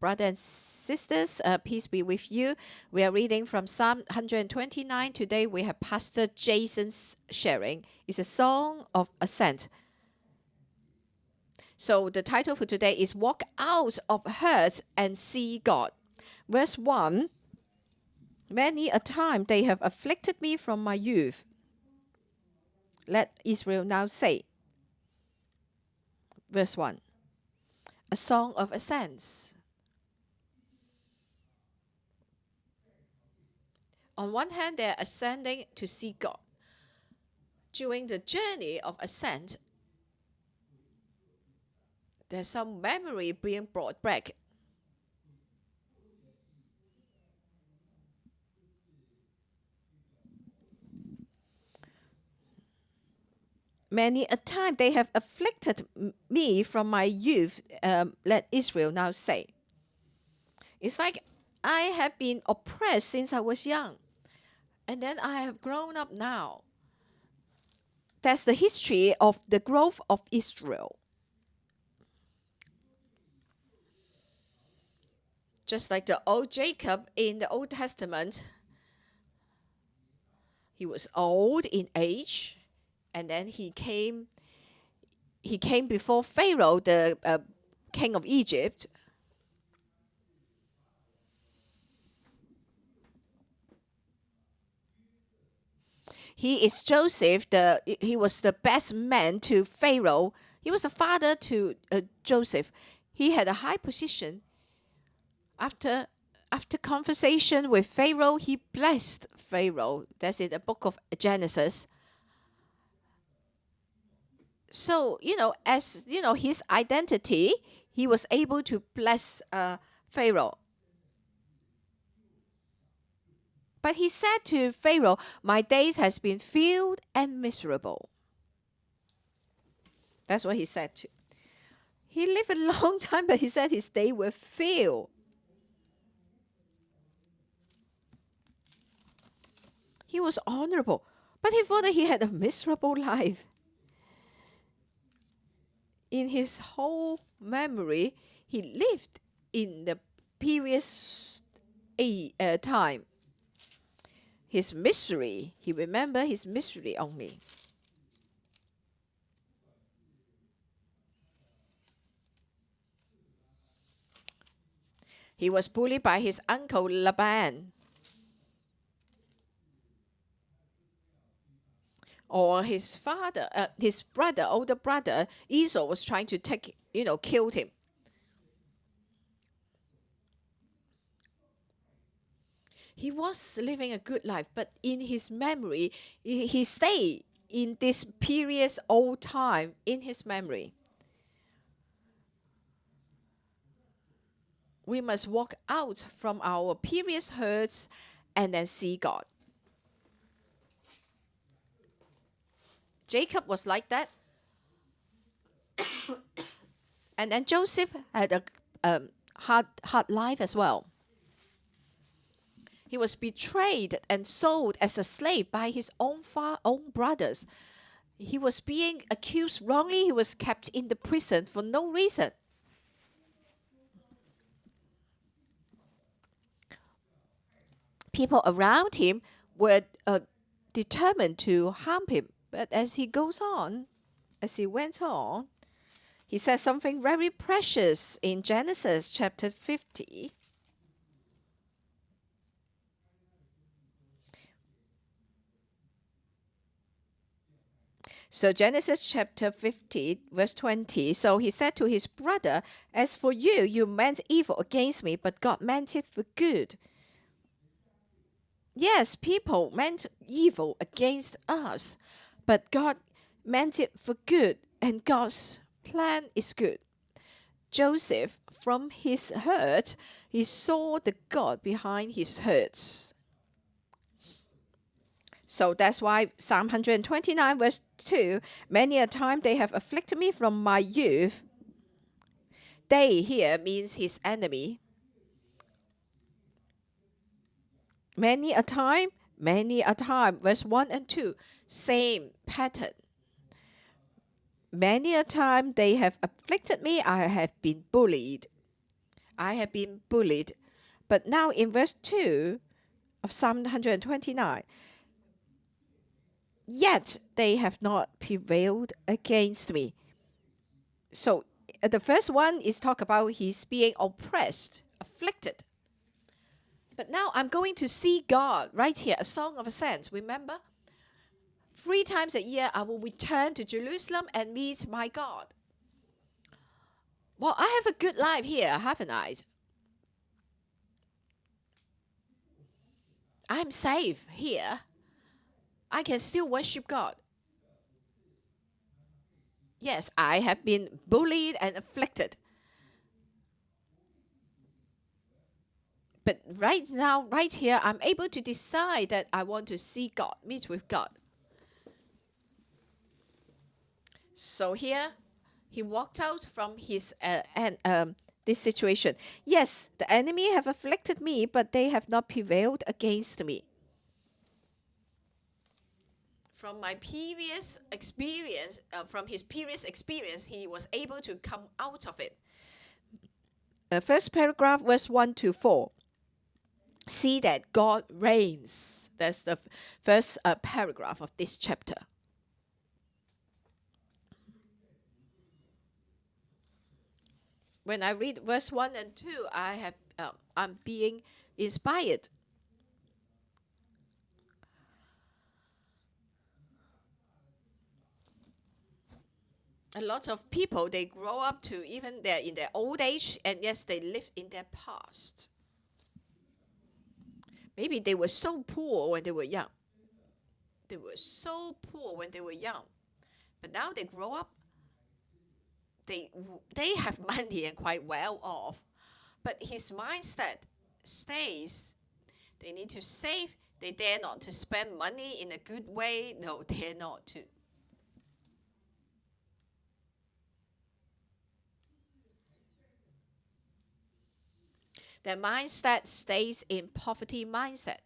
Brothers and sisters, peace be with you. We are reading from Psalm 129. Today we have Pastor Jason's sharing. It's a song of ascent. So the title for today is Walk Out of Hurt and See God. Verse 1, many a time they have afflicted me from my youth. Let Israel now say. Verse 1, a song of ascents. On one hand, they're ascending to see God. During the journey of ascent, there's some memory being brought back. Many a time they have afflicted me from my youth, let Israel now say. It's like I have been oppressed since I was young, and then I have grown up now. That's the history of the growth of Israel. Just like the old Jacob in the Old Testament, he was old in age, and then he came before Pharaoh, the king of Egypt. He is Joseph. He was the best man to Pharaoh. He was the father to Joseph. He had a high position. After conversation with Pharaoh, he blessed Pharaoh. That's in the book of Genesis. So, as his identity, he was able to bless Pharaoh. But he said to Pharaoh, my days has been filled and miserable. That's what he said to. He lived a long time, but he said his days were filled. He was honorable, but he thought that he had a miserable life. In his whole memory, he lived in the previous time. His misery, he remembered his misery only. He was bullied by his uncle Laban. Or his father, his brother, older brother, Esau was trying to killed him. He was living a good life, but in his memory, he stayed in this period old time in his memory. We must walk out from our previous hurts and then see God. Jacob was like that. And then Joseph had a hard life as well. He was betrayed and sold as a slave by his own brothers. He was being accused wrongly. He was kept in the prison for no reason. People around him were determined to harm him. But as he went on, he says something very precious in Genesis chapter 50. So Genesis chapter 50, verse 20. So he said to his brother, as for you, you meant evil against me, but God meant it for good. Yes, people meant evil against us, but God meant it for good, and God's plan is good. Joseph, from his hurt, he saw the God behind his hurts. So that's why Psalm 129 verse 2, many a time they have afflicted me from my youth. They here means his enemy. Many a time, verse 1 and 2, same pattern. Many a time they have afflicted me, I have been bullied. I have been bullied. But now in verse 2 of Psalm 129, yet they have not prevailed against me. So the first one is talk about he's being oppressed, afflicted. But now I'm going to see God right here, a song of ascent. Remember? 3 times a year I will return to Jerusalem and meet my God. Well, I have a good life here, haven't I? I'm safe here. I can still worship God. Yes, I have been bullied and afflicted. But right now, right here, I'm able to decide that I want to see God, meet with God. So here, he walked out from his this situation. Yes, the enemy have afflicted me, but they have not prevailed against me. From my previous experience, from his previous experience, he was able to come out of it. First paragraph, verse 1 to 4. See that God reigns. That's the first paragraph of this chapter. When I read verse 1 and 2, I'm being inspired. A lot of people, they grow up to even they're in their old age, and yes, they live in their past. Maybe they were so poor when they were young. They were so poor when they were young. But now they grow up, they have money and quite well off. But his mindset stays. They need to save. They dare not to spend money in a good way. No, dare not to. Their mindset stays in poverty mindset.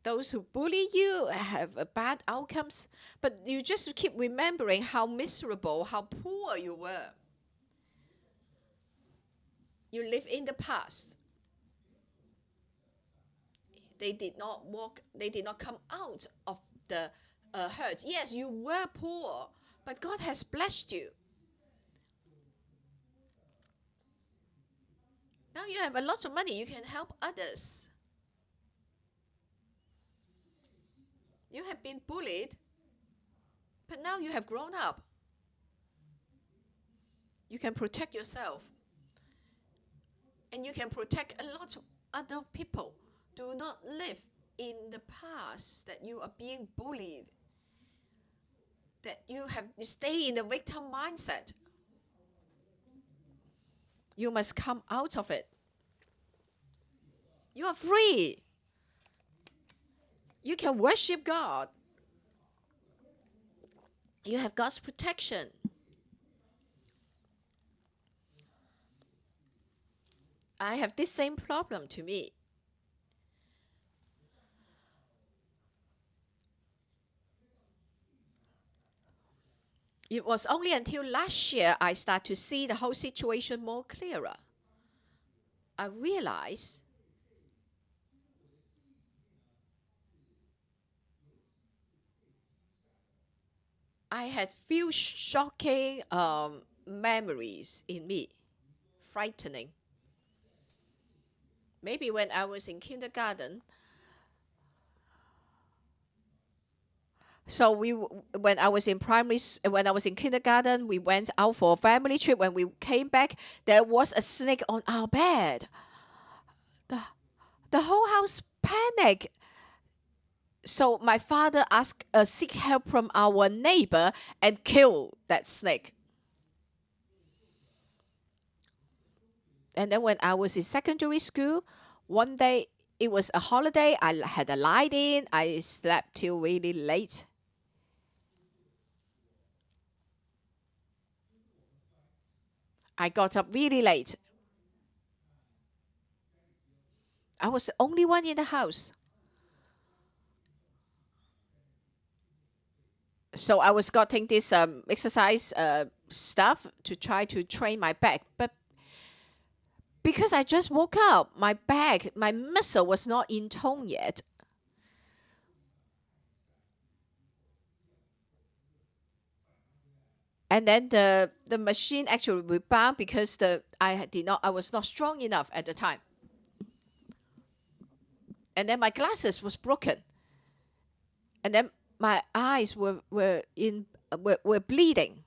Those who bully you have bad outcomes, but you just keep remembering how miserable, how poor you were. You live in the past. They did not come out of the hurt. Yes, you were poor, but God has blessed you. Now you have a lot of money, you can help others. You have been bullied, but now you have grown up. You can protect yourself. And you can protect a lot of other people. Do not live in the past that you are being bullied, that you stay in the victim mindset. You must come out of it. You are free. You can worship God. You have God's protection. I have this same problem to me. It was only until last year I started to see the whole situation more clearer. I realized I had few shocking memories in me, frightening. Maybe when I was in kindergarten. So when I was in when I was in kindergarten, we went out for a family trip. When we came back, there was a snake on our bed. The whole house panicked. So my father seek help from our neighbor and killed that snake. And then when I was in secondary school, one day it was a holiday. I had a light in. I slept till really late. I got up really late. I was the only one in the house. So I was getting this exercise stuff to try to train my back. But because I just woke up, my back, my muscle was not in tone yet. And then the machine actually rebound because I was not strong enough at the time. And then my glasses was broken. And then my eyes were bleeding.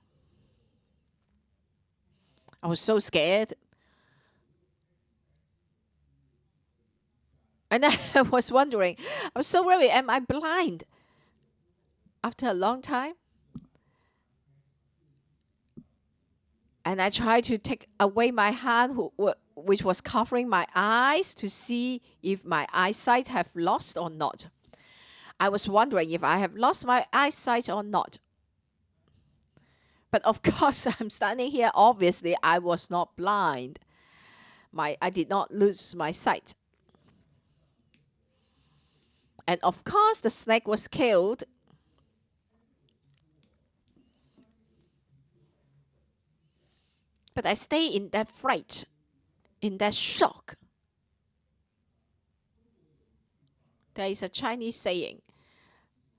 I was so scared. And then I was wondering, I was so worried, am I blind? After a long time. And I tried to take away my hand, which was covering my eyes, to see if my eyesight have lost or not. I was wondering if I have lost my eyesight or not. But of course, I'm standing here. Obviously, I was not blind. I did not lose my sight. And of course, the snake was killed. But I stay in that fright, in that shock. There is a Chinese saying,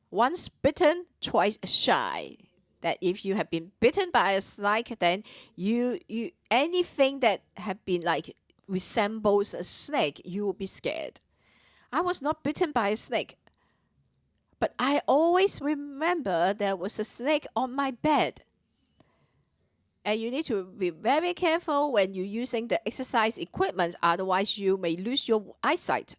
once bitten, twice shy. That if you have been bitten by a snake, then you anything that have been like resembles a snake, you will be scared. I was not bitten by a snake, but I always remember there was a snake on my bed. And you need to be very careful when you're using the exercise equipment, otherwise you may lose your eyesight.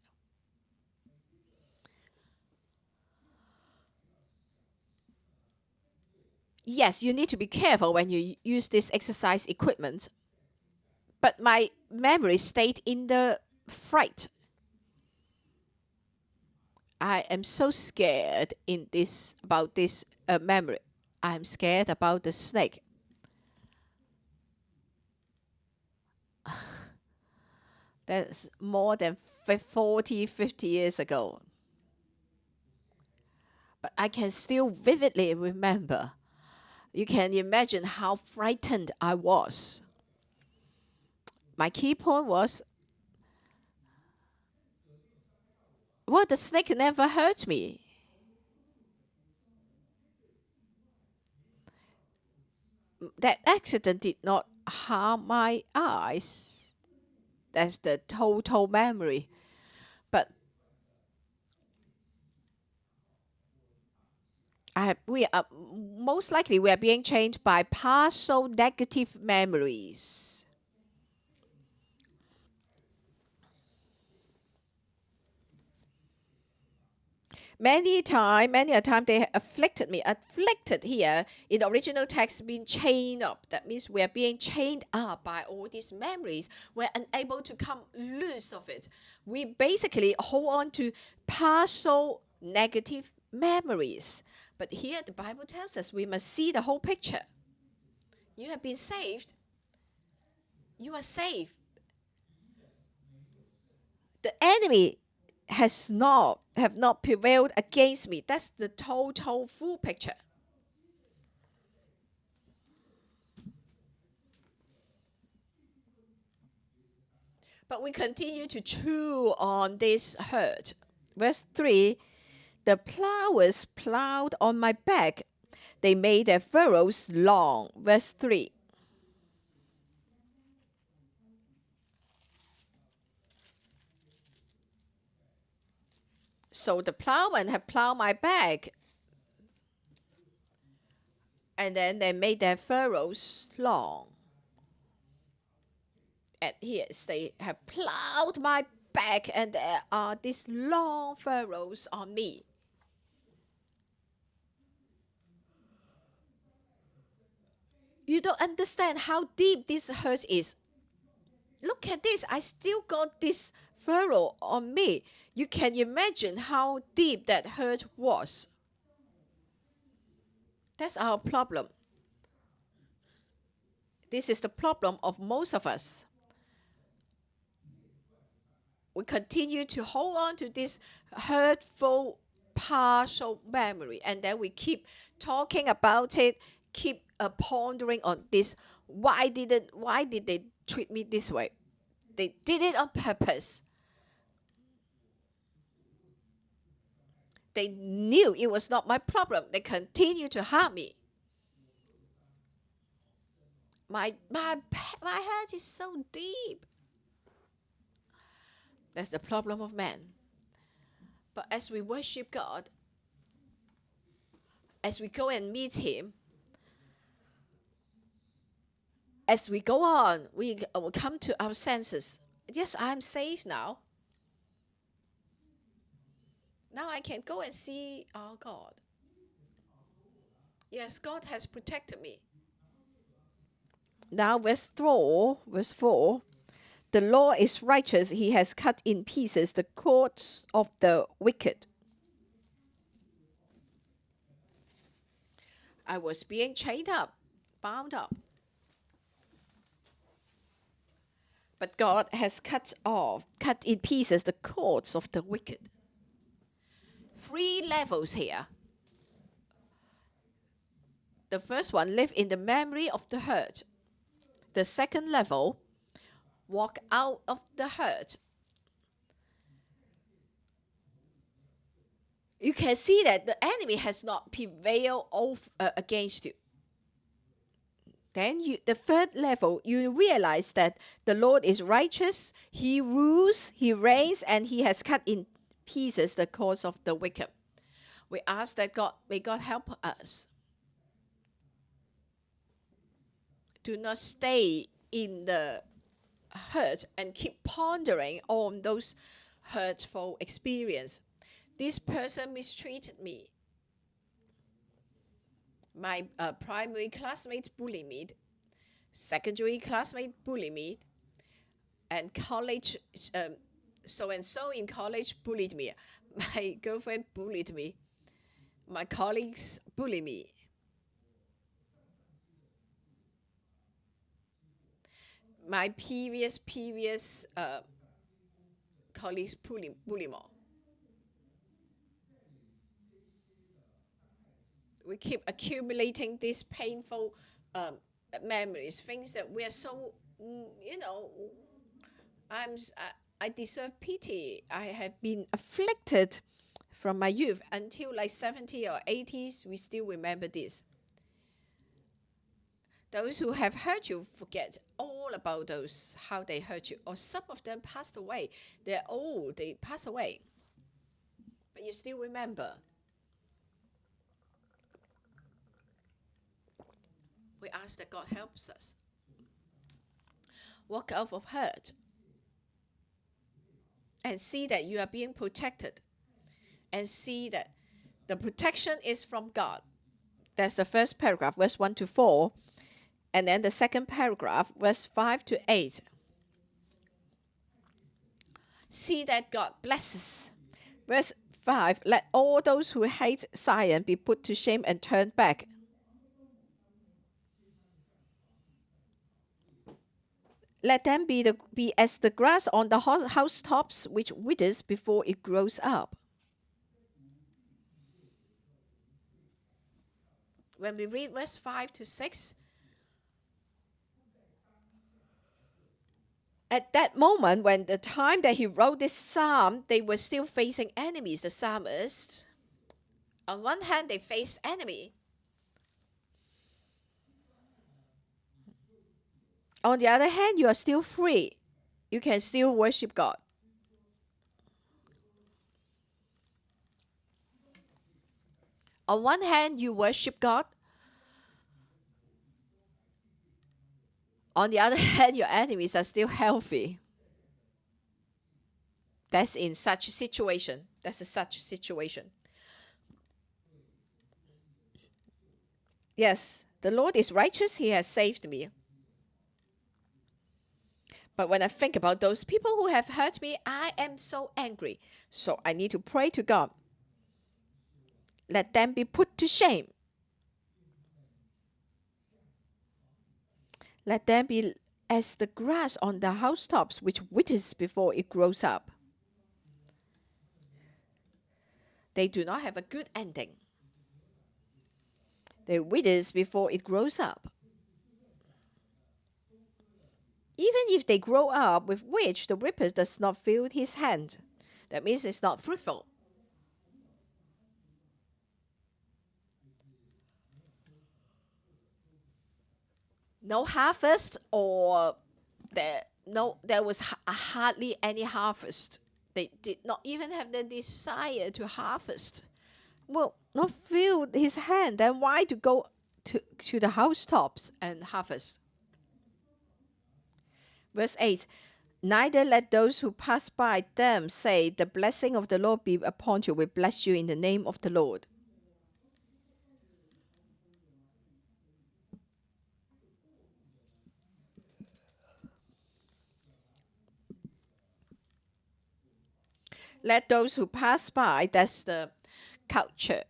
Yes, you need to be careful when you use this exercise equipment. But my memory stayed in the fright. I am so scared about this memory. I am scared about the snake. That's more than 40, 50 years ago. But I can still vividly remember. You can imagine how frightened I was. My key point was, well, the snake never hurt me. That accident did not harm my eyes. That's the total memory. But we are most likely we are being changed by partial negative memories. Many a time they afflicted me. Afflicted here in the original text means chained up. That means we are being chained up by all these memories. We're unable to come loose of it. We basically hold on to partial negative memories. But here the Bible tells us we must see the whole picture. You have been saved. You are saved. The enemy have not prevailed against me. That's the total full picture. But we continue to chew on this hurt. Verse 3, the plowers plowed on my back. They made their furrows long. Verse 3. So the plowmen have plowed my back. And then they made their furrows long. And here they have plowed my back, and there are these long furrows on me. You don't understand how deep this hurt is. Look at this. I still got this furrow on me. You can imagine how deep that hurt was. That's our problem. This is the problem of most of us. We continue to hold on to this hurtful partial memory, and then we keep talking about it, keep pondering on this. Why did they treat me this way? They did it on purpose. They knew it was not my problem. They continue to harm me. My heart is so deep. That's the problem of man. But as we worship God, as we go and meet Him, as we go on, we will come to our senses. Yes, I'm safe now. Now I can go and see our God. Yes, God has protected me. Now verse 4. The Lord is righteous. He has cut in pieces the cords of the wicked. I was being chained up, bound up. But God has cut in pieces the cords of the wicked. 3 levels here. The first one, live in the memory of the hurt. The second level, walk out of the hurt. You can see that the enemy has not prevailed against you. Then the third level, you realize that the Lord is righteous. He rules, He reigns, and He has cut in pieces the cords of the wicked. We ask that may God help us. Do not stay in the hurt and keep pondering on those hurtful experiences. This person mistreated me. My primary classmate bullied me. Secondary classmate bullied me. And college, so-and-so in college bullied me. My girlfriend bullied me. My colleagues bullied me. My previous colleagues bully me. We keep accumulating these painful memories, things that we are so, I deserve pity. I have been afflicted from my youth until like 70 or 80s. We still remember this. Those who have hurt you forget all about those, how they hurt you. Or some of them passed away. They're old, they pass away. But you still remember. We ask that God helps us. Walk out of hurt. And see that you are being protected. And see that the protection is from God. That's the first paragraph, verse 1 to 4. And then the second paragraph, verse 5 to 8. See that God blesses. Verse 5, let all those who hate Zion be put to shame and turn back. Let them be as the grass on the housetops, which withers before it grows up. When we read verse 5 to 6, at that moment, when the time that he wrote this psalm, they were still facing enemies, the psalmist. On one hand, they faced enemy. On the other hand, you are still free. You can still worship God. On one hand, you worship God. On the other hand, your enemies are still healthy. That's in such a situation. That's such a situation. Yes, the Lord is righteous. He has saved me. But when I think about those people who have hurt me, I am so angry. So I need to pray to God. Let them be put to shame. Let them be as the grass on the housetops, which withers before it grows up. They do not have a good ending. They withers before it grows up. Even if they grow up with which the reaper does not feel his hand, that means it's not fruitful. No harvest, or there was hardly any harvest. They did not even have the desire to harvest. Well, not feel his hand, then why to go to the housetops and harvest? Verse 8, neither let those who pass by them say, the blessing of the Lord be upon you. We bless you in the name of the Lord. Let those who pass by, that's the culture.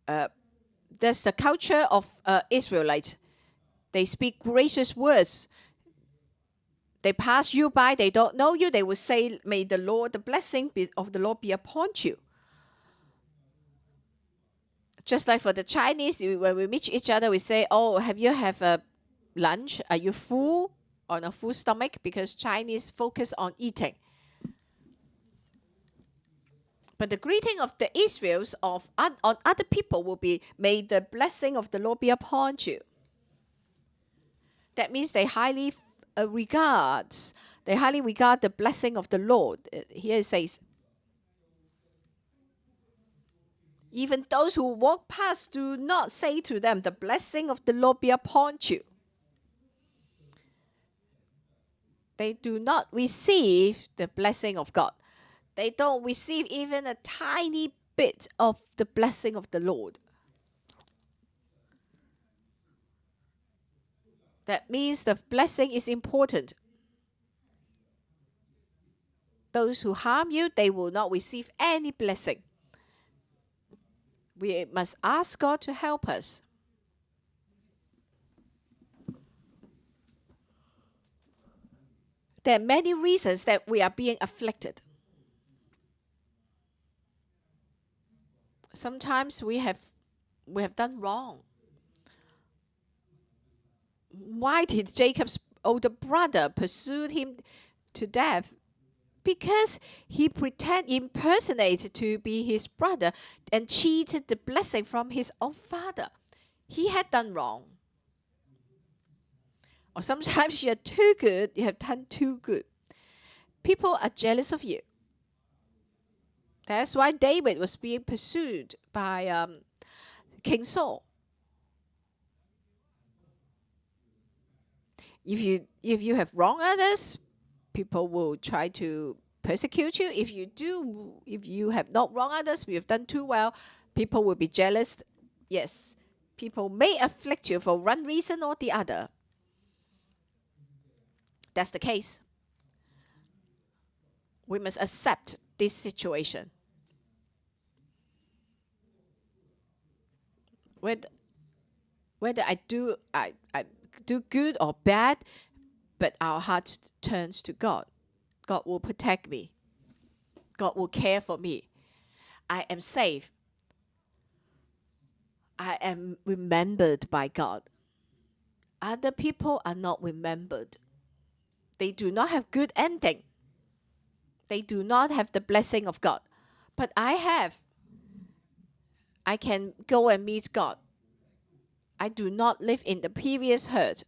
That's the culture of Israelites. They speak gracious words. They pass you by, they don't know you, they will say, may the Lord, the blessing of the Lord be upon you. Just like for the Chinese, when we meet each other, we say, oh, have you have a lunch? Are you full? On a full stomach? Because Chinese focus on eating. But the greeting of the Israels on other people will be, may the blessing of the Lord be upon you. That means they highly regard the blessing of the Lord. Here it says, even those who walk past do not say to them, the blessing of the Lord be upon you. They do not receive the blessing of God. They don't receive even a tiny bit of the blessing of the Lord. That means the blessing is important. Those who harm you, they will not receive any blessing. We must ask God to help us. There are many reasons that we are being afflicted. Sometimes we have done wrong. Why did Jacob's older brother pursue him to death? Because he impersonated to be his brother and cheated the blessing from his own father. He had done wrong. Or sometimes you're too good, you have done too good. People are jealous of you. That's why David was being pursued by King Saul. If you have wronged others, people will try to persecute you. If you have not wronged others, you have done too well, people will be jealous. Yes, people may afflict you for one reason or the other. That's the case. We must accept this situation. Whether I do good or bad, but our heart turns to God. God will protect me. God will care for me. I am safe. I am remembered by God. Other people are not remembered. They do not have good ending. They do not have the blessing of God. But I have. I can go and meet God. I do not live in the previous hurt.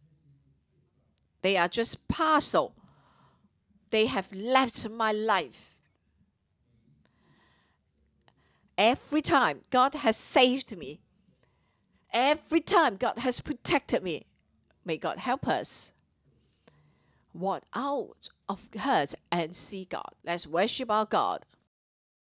They are just partial. They have left my life. Every time God has saved me. Every time God has protected me. May God help us walk out of hurt and see God. Let's worship our God.